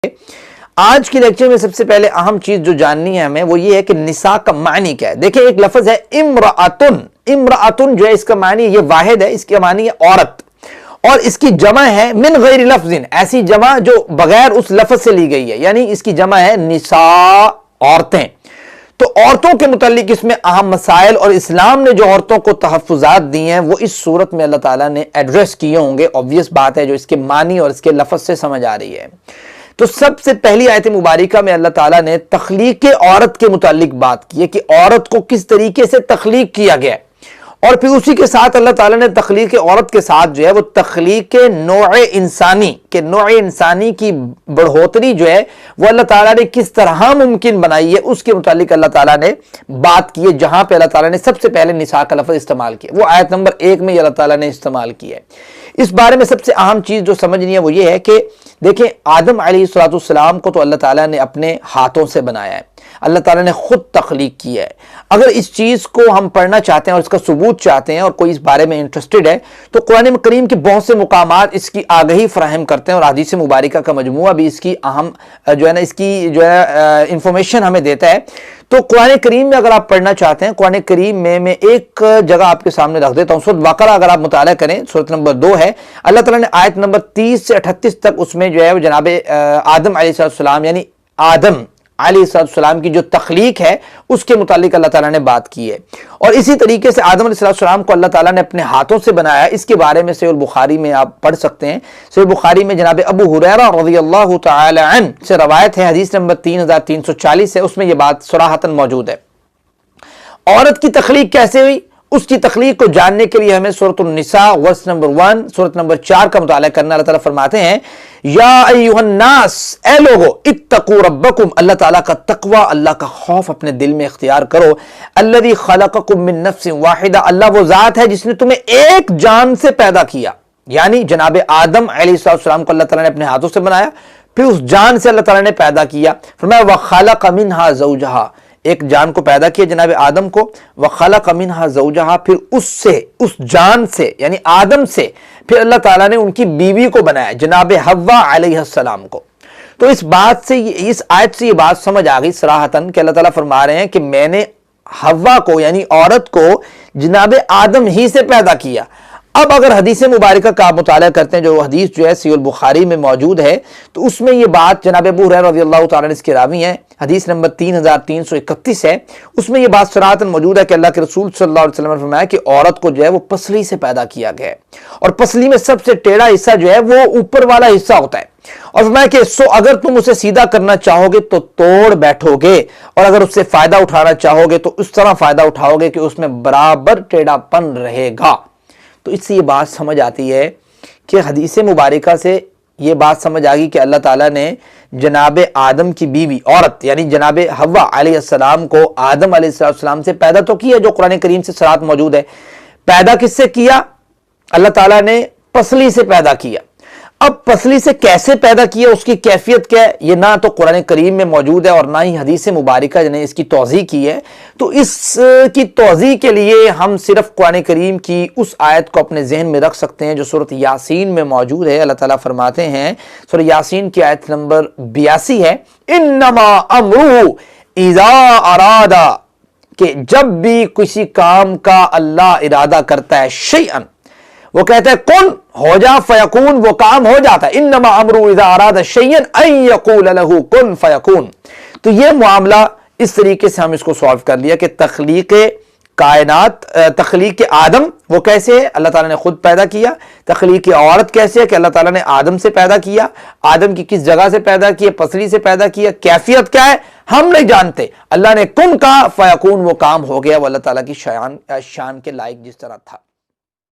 آج کی لیکچر میں سب سے پہلے اہم چیز جو جاننی ہے ہمیں وہ یہ ہے کہ نساء کا معنی کیا ہے۔ دیکھیں ایک لفظ ہے امرأتن، امرأتن جو ہے اس کا معنی یہ واحد ہے، اس کا معنی ہے عورت، اور اس کی جمع ہے من غیر لفظ، ایسی جمع جو بغیر اس لفظ سے لی گئی ہے، یعنی اس کی جمع ہے نساء، عورتیں۔ تو عورتوں کے متعلق اس میں اہم مسائل اور اسلام نے جو عورتوں کو تحفظات دی ہیں وہ اس صورت میں اللہ تعالیٰ نے ایڈریس کیے ہوں گے۔ obvious بات ہے جو اس کے معنی اور اس کے لفظ سے سمجھ آ رہی ہے۔ تو سب سے پہلی آیت مبارکہ میں اللہ تعالیٰ نے تخلیق عورت کے متعلق بات کی ہے کہ عورت کو کس طریقے سے تخلیق کیا گیا ہے، اور پھر اسی کے ساتھ اللہ تعالیٰ نے تخلیق عورت کے ساتھ جو ہے وہ تخلیق نوع انسانی کہ نوع انسانی کی بڑھوتری جو ہے وہ اللہ تعالیٰ نے کس طرح ممکن بنائی ہے اس کے متعلق اللہ تعالیٰ نے بات کی ہے، جہاں پہ اللہ تعالیٰ نے سب سے پہلے نساء کا لفظ استعمال کیا، وہ آیت نمبر 1 میں اللہ تعالیٰ نے استعمال کیا ہے۔ اس بارے میں سب سے اہم چیز جو سمجھنی ہے وہ یہ ہے کہ دیکھیں آدم علیہ السلام کو تو اللہ تعالیٰ نے اپنے ہاتھوں سے بنایا ہے، اللہ تعالیٰ نے خود تخلیق کی ہے۔ اگر اس چیز کو ہم پڑھنا چاہتے ہیں اور اس کا ثبوت چاہتے ہیں اور کوئی اس بارے میں انٹرسٹڈ ہے تو قرآن کریم کے بہت سے مقامات اس کی آگہی فراہم کرتے ہیں، اور حدیث مبارکہ کا مجموعہ بھی اس کی اہم جو ہے نا اس کی جو ہے انفارمیشن ہمیں دیتا ہے۔ تو قرآن کریم میں اگر آپ پڑھنا چاہتے ہیں، قرآن کریم میں ایک جگہ آپ کے سامنے رکھ دیتا ہوں، سورۃ بقرہ اگر آپ مطالعہ کریں، سورۃ نمبر 2 ہے، اللہ تعالیٰ نے آیت نمبر 30 سے 38 تک اس میں جو ہے وہ جناب آدم علیہ السلام یعنی آدم علیہ السلام کی جو تخلیق ہے اس کے متعلق اللہ تعالیٰ نے بات کی ہے، اور اسی طریقے سے آدم علیہ السلام کو اللہ تعالیٰ نے اپنے ہاتھوں سے بنایا۔ اس کے بارے میں صحیح البخاری میں آپ پڑھ سکتے ہیں، صحیح البخاری میں جناب ابو ہریرہ رضی اللہ تعالی عنہ سے روایت ہے، حدیث نمبر 3340 ہے، اس میں یہ بات صراحتاً موجود ہے۔ عورت کی تخلیق کیسے ہوئی، اس کی تخلیق کو جاننے کے لیے ہمیں سورۃ النساء ورس نمبر 1 سورۃ نمبر 4 کا مطالعہ کرنا۔ اللہ تعالیٰ فرماتے ہیں یا ایھا الناس، اے لوگو، اتقوا ربکم، اللہ تعالیٰ کا تقوی، اللہ کا خوف اپنے دل میں اختیار کرو۔ الذی خلقکم من نفس واحدہ، اللہ وہ ذات ہے جس نے تمہیں ایک جان سے پیدا کیا، یعنی جناب آدم علیہ السلام کو اللہ تعالیٰ نے اپنے ہاتھوں سے بنایا، پھر اس جان سے اللہ تعالیٰ نے پیدا کیا۔ فرمایا وخلق منھا زوجھا، ایک جان کو پیدا کیا جناب آدم کو، وخلق منھا زوجھا، پھر اس سے، اس جان سے یعنی آدم سے پھر اللہ تعالیٰ نے ان کی بیوی کو بنایا جناب حوا علیہ السلام کو۔ تو اس بات سے، اس آیت سے یہ بات سمجھ آ گئی صراحتاً کہ اللہ تعالیٰ فرما رہے ہیں کہ میں نے حوا کو یعنی عورت کو جناب آدم ہی سے پیدا کیا۔ اب اگر حدیث مبارکہ کا آپ مطالعہ کرتے ہیں، جو حدیث جو ہے صحیح البخاری میں موجود ہے، تو اس میں یہ بات جناب ابو ہریرہ رضی اللہ تعالیٰ عنہ اس کے راوی ہیں، حدیث نمبر 3331 ہے، اس میں یہ بات صراحتاً موجود ہے کہ اللہ کے رسول صلی اللہ علیہ وسلم نے فرمایا کہ عورت کو جو ہے وہ پسلی سے پیدا کیا گیا ہے، اور پسلی میں سب سے ٹیڑھا حصہ جو ہے وہ اوپر والا حصہ ہوتا ہے، اور فرمایا کہ اگر تم اسے سیدھا کرنا چاہو گے تو توڑ بیٹھو گے، اور اگر اس سے فائدہ اٹھانا چاہو گے تو اس طرح فائدہ اٹھاؤ گے کہ اس میں برابر ٹیڑھا پن رہے گا۔ تو اس سے یہ بات سمجھ آتی ہے کہ حدیث مبارکہ سے یہ بات سمجھ آ گئی کہ اللہ تعالیٰ نے جناب آدم کی بیوی عورت یعنی جناب حوا علیہ السلام کو آدم علیہ السلام سے پیدا تو کیا، جو قرآن کریم سے صراحت موجود ہے۔ پیدا کس سے کیا؟ اللہ تعالیٰ نے پسلی سے پیدا کیا۔ اب پسلی سے کیسے پیدا کیا، اس کی کیفیت کیا ہے، یہ نہ تو قرآن کریم میں موجود ہے اور نہ ہی حدیث مبارکہ نے اس کی توضیح کی ہے۔ تو اس کی توضیح کے لیے ہم صرف قرآن کریم کی اس آیت کو اپنے ذہن میں رکھ سکتے ہیں جو سورۃ یاسین میں موجود ہے۔ اللہ تعالیٰ فرماتے ہیں، سورۃ یاسین کی آیت نمبر 82 ہے، انما امرہ اذا اراد، کہ جب بھی کسی کام کا اللہ ارادہ کرتا ہے، شیئن، وہ کہتا ہے کن، ہو جا، فیکون، وہ کام ہو جاتا ہے۔ انما امرہ اذا اراد شیئا ان یقول لہ کن فیکون۔ تو یہ معاملہ اس طریقے سے ہم اس کو سولو کر لیا کہ تخلیق کائنات، تخلیق آدم وہ کیسے ہے، اللہ تعالیٰ نے خود پیدا کیا۔ تخلیق عورت کیسے ہے کہ اللہ تعالیٰ نے آدم سے پیدا کیا۔ آدم کی کس جگہ سے پیدا کیا، پسلی سے پیدا کیا، کیفیت کیا ہے ہم نہیں جانتے، اللہ نے کن کہا، فیکون، وہ کام ہو گیا، وہ اللہ تعالیٰ کی شان کے لائق جس طرح تھا۔